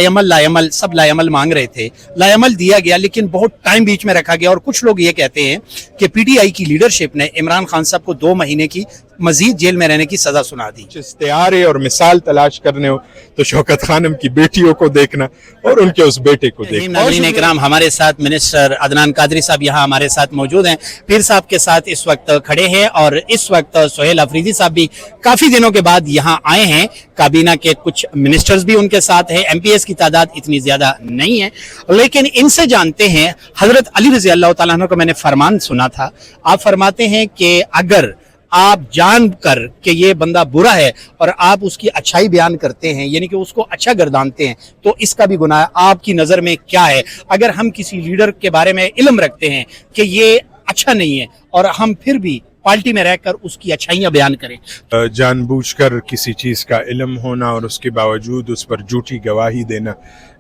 लायमल लायमल सब लायमल मांग रहे थे, लायमल दिया गया लेकिन बहुत टाइम बीच में रखा गया। और कुछ लोग ये कहते हैं कि पीटीआई की लीडरशिप ने इमरान खान साहब को 2 महीने की मजीद जेल में रहने की सजा सुना दी। इस्तिआरे और मिसाल तलाश करने हो तो शौकत खानम की बेटियों को देखना और उनके उस बेटे को देखना। नाज़रीन इकराम, हमारे साथ मिनिस्टर अदनान कादरी साहब यहाँ हमारे साथ मौजूद हैं, पीर साहब के साथ इस वक्त खड़े हैं और इस वक्त सोहेल अफरीदी साहब भी काफ़ी दिनों के बाद यहाँ आए हैं। काबीना के कुछ मिनिस्टर्स भी उनके साथ हैं। एमपीएस की तादाद इतनी ज़्यादा नहीं है, लेकिन इनसे जानते हैं। हज़रत अली रज़ी अल्लाह तआला अन्हु का मैंने फरमान सुना था, आप फरमाते हैं कि अगर आप जान कर कि ये बंदा बुरा है और आप उसकी अच्छाई बयान करते हैं, यानी कि उसको अच्छा गर्दानते हैं, तो इसका भी गुनाह है। आपकी नज़र में क्या है अगर हम किसी लीडर के बारे में इल्म रखते हैं कि ये अच्छा नहीं है और हम फिर भी पार्टी में रहकर उसकी अच्छाइयाँ बयान करें? जानबूझकर किसी चीज़ का इल्म होना और उसके बावजूद उस पर झूठी गवाही देना,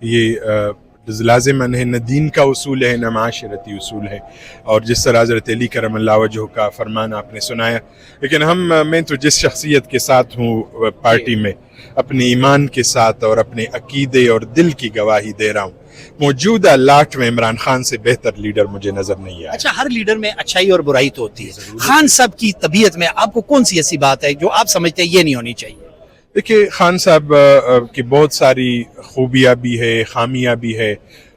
ये लाज़िमन है, न दीन का उसूल है, न माशरती उसूल है। और जिस तरह हज़रत अली करमल्लाह वजहू का फरमान आपने सुनाया, लेकिन मैं तो जिस शख्सियत के साथ हूँ पार्टी में, अपने ईमान के साथ और अपने अकीदे और दिल की गवाही दे रहा हूँ। मौजूदा लाट में इमरान खान से बेहतर लीडर मुझे नजर नहीं आया। अच्छा, हर लीडर में अच्छाई और बुराई तो होती है। खान साहब की तबीयत में आपको कौन सी ऐसी बात है जो आप समझते हैं ये नहीं होनी चाहिए? देखिए, खान साहब की बहुत सारी खूबियाँ भी है, खामियाँ भी है,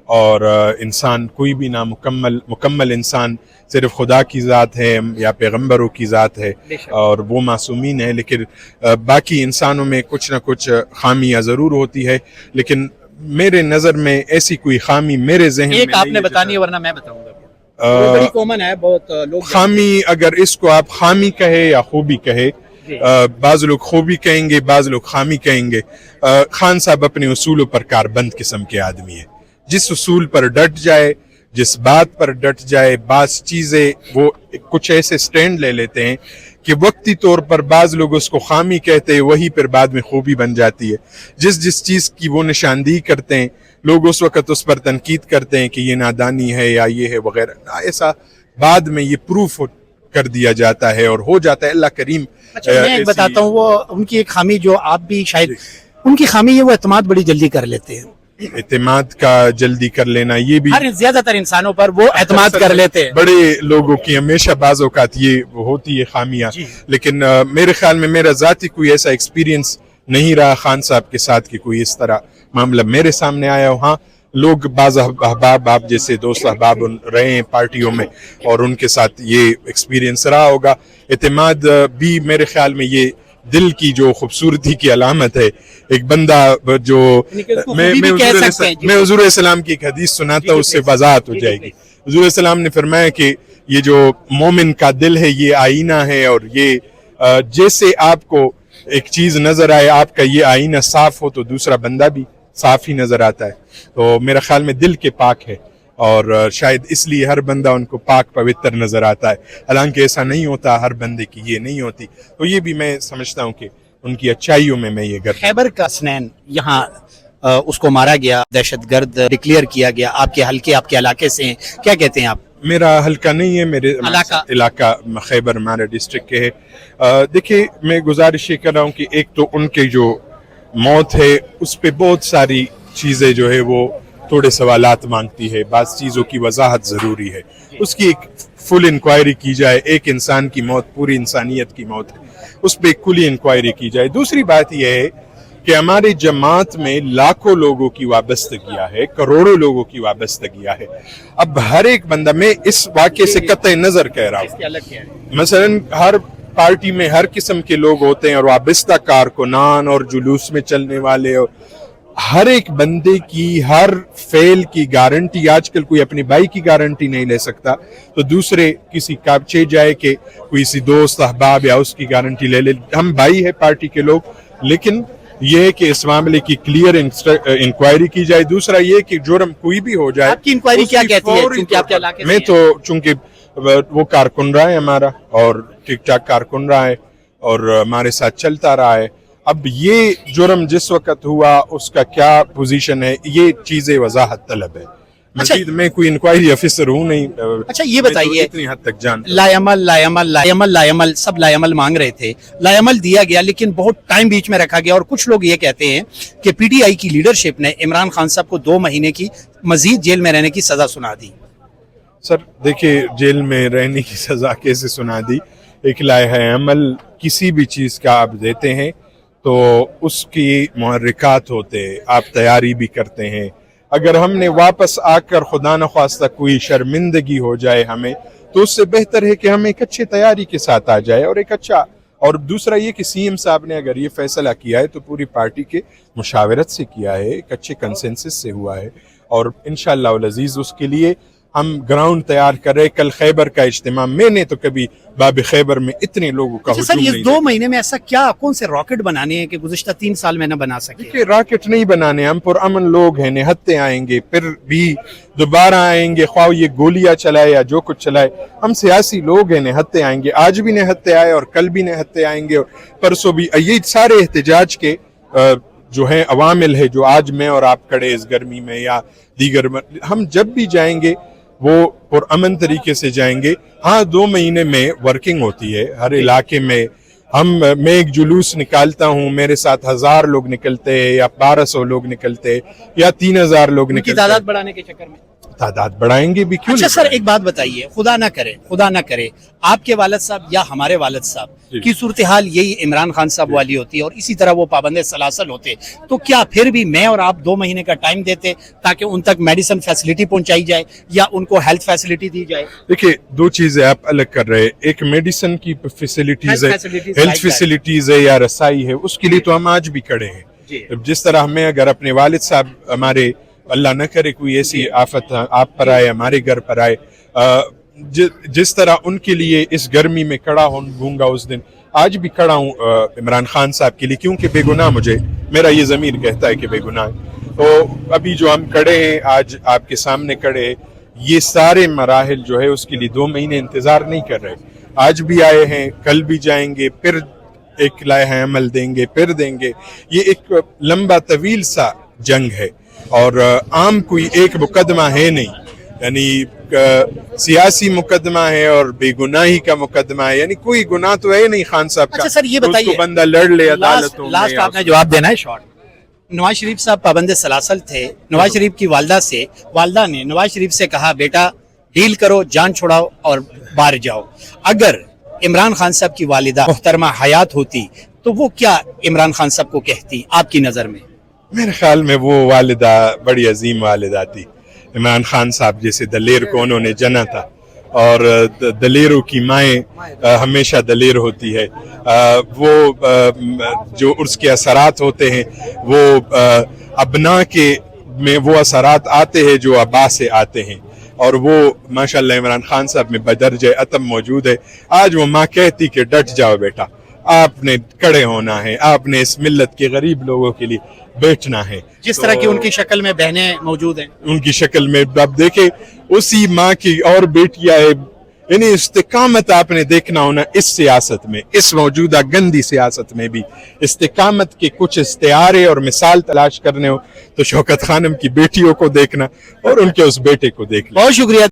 और इंसान कोई भी ना मुकम्मल इंसान सिर्फ खुदा की ज़ात है या पैगंबरों की ज़ात है और वो मासूमीन है, लेकिन बाकी इंसानों में कुछ ना कुछ खामियाँ ज़रूर होती है। लेकिन मेरे नज़र में ऐसी कोई खामी मेरे ज़हन में एक आपने बतानी है, वरना मैं बताऊंगा। बड़ी कॉमन है, बहुत लोग खामी, अगर इसको आप खामी कहे या खूबी कहे, बाज़ लोग खूबी कहेंगे, बाज़ लोग खामी कहेंगे। खान साहब अपने उसूलों पर कारबंद किस्म के आदमी है। जिस उसूल पर डट जाए, जिस बात पर डट जाए, बाज़ चीज़ें वो कुछ ऐसे स्टैंड ले लेते हैं कि वक्ती तौर पर बाज़ लोग उसको खामी कहते हैं, वही फिर बाद में खूबी बन जाती है। जिस चीज़ की वो निशानदेही करते हैं, लोग उस वक़्त उस पर तनकीद करते हैं कि ये नादानी है या ये है वगैरह। ऐसा बाद में ये प्रूफ कर दिया जाता है और हो जाता है। अल्लाह करीम। अच्छा, मैं एक बताता हूँ, वो उनकी एक खामी जो आप भी शायद, उनकी खामी है वो एतमाद बड़ी जल्दी कर लेते हैं। एतमाद का जल्दी कर लेना, ये भी ज्यादातर इंसानों पर वो एतमाद कर लेते हैं। बड़े लोगों की हमेशा बाज़ औक़ात ये होती है खामियां। लेकिन मेरे ख्याल में मेरा ज़ाती कोई ऐसा एक्सपीरियंस नहीं रहा खान साहब के साथ कि कोई इस तरह मामला मेरे सामने आया हो। हाँ, लोग बाज़ अहबाब, आप जैसे दोस्त अहबाब रहे हैं पार्टियों में और उनके साथ ये एक्सपीरियंस रहा होगा। एतमाद भी मेरे ख्याल में ये दिल की जो खूबसूरती की अलामत है। एक बंदा जो मैं हुजूर इस्लाम की एक हदीस सुनाता हूँ, उससे वज़ाहत हो जाएगी। हुजूर इस्लाम ने फरमाया कि ये जो मोमिन का दिल है ये आईना है, और ये जैसे आपको एक चीज़ नज़र आए, आपका ये आईना साफ हो तो दूसरा बंदा भी साफ ही नज़र आता है। तो मेरा ख्याल में दिल के पाक है और शायद इसलिए हर बंदा उनको पाक पवित्र नज़र आता है। हालांकि ऐसा नहीं होता, हर बंदे की ये नहीं होती। तो ये भी मैं समझता हूँ कि उनकी अच्छाइयों में मैं ये गर्व। खैबर का हसनैन यहाँ उसको मारा गया, दहशतगर्द डिक्लेयर किया गया, आपके हल्के, आपके इलाके से हैं, क्या कहते हैं आप? मेरा हल्का नहीं है, मेरे इलाका खैबर हमारे डिस्ट्रिक्ट के है। देखिए, मैं गुजारिश ये कर रहा हूँ कि एक तो उनके जो मौत है उस पर बहुत सारी चीज़ें जो है वो थोड़े सवालात मांगती है। बाज़ चीज़ों की वजाहत ज़रूरी है, उसकी एक फुल इंक्वायरी की जाए। एक इंसान की मौत पूरी इंसानियत की मौत है, उस पर खुली इंक्वायरी की जाए। दूसरी बात यह है कि हमारी जमात में लाखों लोगों की वाबस्तगियाँ है, करोड़ों लोगों की वाबस्तगियाँ है। अब हर एक बंदा, मैं इस वाक़े से कतई नज़र कह रहा हूँ, मसलन हर पार्टी में हर किस्म के लोग होते हैं और वाबस्ता कारकुनान और जुलूस में चलने वाले, और हर एक बंदे की हर फेल की गारंटी, आजकल कोई अपनी भाई की गारंटी नहीं ले सकता तो दूसरे किसी काबचे जाए कि कोई सी दोस्त अहबाब या उसकी गारंटी ले ले। हम भाई है पार्टी के लोग, लेकिन ये है कि इस मामले की क्लियर इंक्वायरी की जाए। दूसरा ये कि जुर्म कोई भी हो जाए, आपकी इंक्वायरी क्या कहती है? क्योंकि आपके इलाके में तो चूंकि वो कारकुन रहा है हमारा और ठीक ठाक कारकुन रहा है और हमारे साथ चलता रहा है। अब ये जुर्म जिस वक्त हुआ उसका क्या पोजीशन है, ये चीज़ें वजाहत तलब है। مزید میں کوئی انکوائری آفیسر ہوں نہیں. اچھا یہ بتائیے, اتنی حد تک جان لائعمل سب لائعمل مانگ رہے تھے, لائعمل دیا گیا لیکن بہت ٹائم بیچ میں رکھا گیا, اور کچھ لوگ یہ کہتے ہیں کہ پی ٹی آئی کی لیڈرشپ نے عمران خان صاحب کو 2 مہینے کی مزید جیل میں رہنے کی سزا سنا دی. سر دیکھیے, جیل میں رہنے کی سزا کیسے سنا دی؟ ایک لائحہ عمل کسی بھی چیز کا آپ دیتے ہیں تو اس کی محرکات ہوتے ہیں, آپ تیاری بھی کرتے ہیں. اگر ہم نے واپس آ کر خدا نخواستہ کوئی شرمندگی ہو جائے ہمیں, تو اس سے بہتر ہے کہ ہم ایک اچھی تیاری کے ساتھ آ جائے, اور ایک اچھا, اور دوسرا یہ کہ سی ایم صاحب نے اگر یہ فیصلہ کیا ہے تو پوری پارٹی کے مشاورت سے کیا ہے, ایک اچھے کنسنسس سے ہوا ہے, اور انشاءاللہ العزیز اس کے لیے ہم گراؤنڈ تیار کر رہے. کل خیبر کا اجتماع, میں نے تو کبھی باب خیبر میں اتنے لوگوں کا سر یہ 2 مہینے میں ایسا کیا, کون سے راکٹ بنانے ہیں کہ گزشتہ 3 سال میں نہ بنا سکے؟ کہ راکٹ نہیں بنانے, ہم پرامن لوگ ہیں, نہتے آئیں گے, پھر بھی دوبارہ آئیں گے, خواہ یہ گولیاں چلائے یا جو کچھ چلائے. ہم سیاسی لوگ ہیں, نہتے آئیں گے, آج بھی نہتے آئے اور کل بھی نہتے آئیں گے, اور پرسوں بھی. یہ سارے احتجاج کے جو ہیں عوامل ہے جو آج میں اور آپ کھڑے اس گرمی میں یا دیگر, ہم جب بھی جائیں گے وہ پرامن طریقے سے جائیں گے. ہاں 2 مہینے میں ورکنگ ہوتی ہے ہر علاقے میں. میں ایک جلوس نکالتا ہوں, میرے ساتھ 1000 لوگ نکلتے ہیں یا 1200 لوگ نکلتے ہیں یا 3000 لوگ نکلتے ہیں. تعداد بڑھانے کے چکر میں تعداد بڑھائیں گے بھی کیوں. اچھا سر ایک بات بتائیے, خدا نہ کرے آپ کے والد صاحب یا ہمارے والد صاحب کی صورتحال یہی عمران خان صاحب والی ہوتی ہے اور اسی طرح وہ پابند سلاسل ہوتے, تو کیا پھر بھی میں اور آپ 2 مہینے کا ٹائم دیتے تاکہ ان تک میڈیسن فیسلٹی پہنچائی جائے یا ان کو ہیلتھ فیسلٹی دی جائے؟ دیکھیے 2 چیزیں آپ الگ کر رہے ہیں, ایک میڈیسن کی فیسلٹیز ہے, ہیلتھ فیسلٹیز ہے یا رسائی ہے, اس کے لیے تو ہم آج بھی کھڑے ہیں. جس طرح ہمیں اگر اپنے والد صاحب ہمارے, اللہ نہ کرے کوئی ایسی آفت آپ پر آئے, ہمارے گھر پر آئے, جس طرح ان کے لیے اس گرمی میں کھڑا ہوں گا اس دن, آج بھی کھڑا ہوں عمران خان صاحب کے لیے, کیونکہ بے گناہ مجھے, میرا یہ ضمیر کہتا ہے کہ بے گناہ ہے. تو ابھی جو ہم کھڑے ہیں آج آپ کے سامنے کھڑے ہیں, یہ سارے مراحل جو ہے اس کے لیے 2 مہینے انتظار نہیں کر رہے. آج بھی آئے ہیں, کل بھی جائیں گے, پھر ایک لائحہ عمل دیں گے, پھر دیں گے. یہ ایک لمبا طویل سا جنگ ہے, اور عام کوئی ایک مقدمہ ہے نہیں, یعنی سیاسی مقدمہ ہے اور بے گناہی کا مقدمہ ہے, یعنی کوئی گناہ تو ہے نہیں خان صاحب کا. اچھا سر یہ بتائیے, اس کو بندہ لڑ لے عدالتوں میں. لاسٹ آپ نے جواب دینا ہے شارٹ. نواز شریف صاحب پابند سلاسل تھے, نواز شریف کی والدہ نے نواز شریف سے کہا بیٹا ڈیل کرو, جان چھڑاؤ اور باہر جاؤ. اگر عمران خان صاحب کی والدہ محترمہ حیات ہوتی تو وہ کیا عمران خان صاحب کو کہتی آپ کی نظر میں؟ میرے خیال میں وہ والدہ بڑی عظیم والدہ تھی. عمران خان صاحب جیسے دلیر کو انہوں نے جنا تھا, اور دلیروں کی مائیں ہمیشہ دلیر ہوتی ہے. وہ جو اس کے اثرات ہوتے ہیں وہ ابنا کے میں وہ اثرات آتے ہیں جو ابا سے آتے ہیں, اور وہ ماشاءاللہ عمران خان صاحب میں بدرجہ عتم موجود ہے. آج وہ ماں کہتی کہ ڈٹ جاؤ بیٹا, آپ نے کھڑے ہونا ہے, آپ نے اس ملت کے غریب لوگوں کے لیے بیٹھنا ہے. جس طرح کی ان کی شکل میں بہنیں موجود ہیں, ان کی شکل میں اب دیکھیں اسی ماں کی اور بیٹیاں ہے, یعنی استقامت آپ نے دیکھنا ہونا اس سیاست میں, اس موجودہ گندی سیاست میں بھی استقامت کے کچھ استعارے اور مثال تلاش کرنے ہو تو شوکت خانم کی بیٹیوں کو دیکھنا اور ان کے اس بیٹے کو دیکھنا. بہت شکریہ.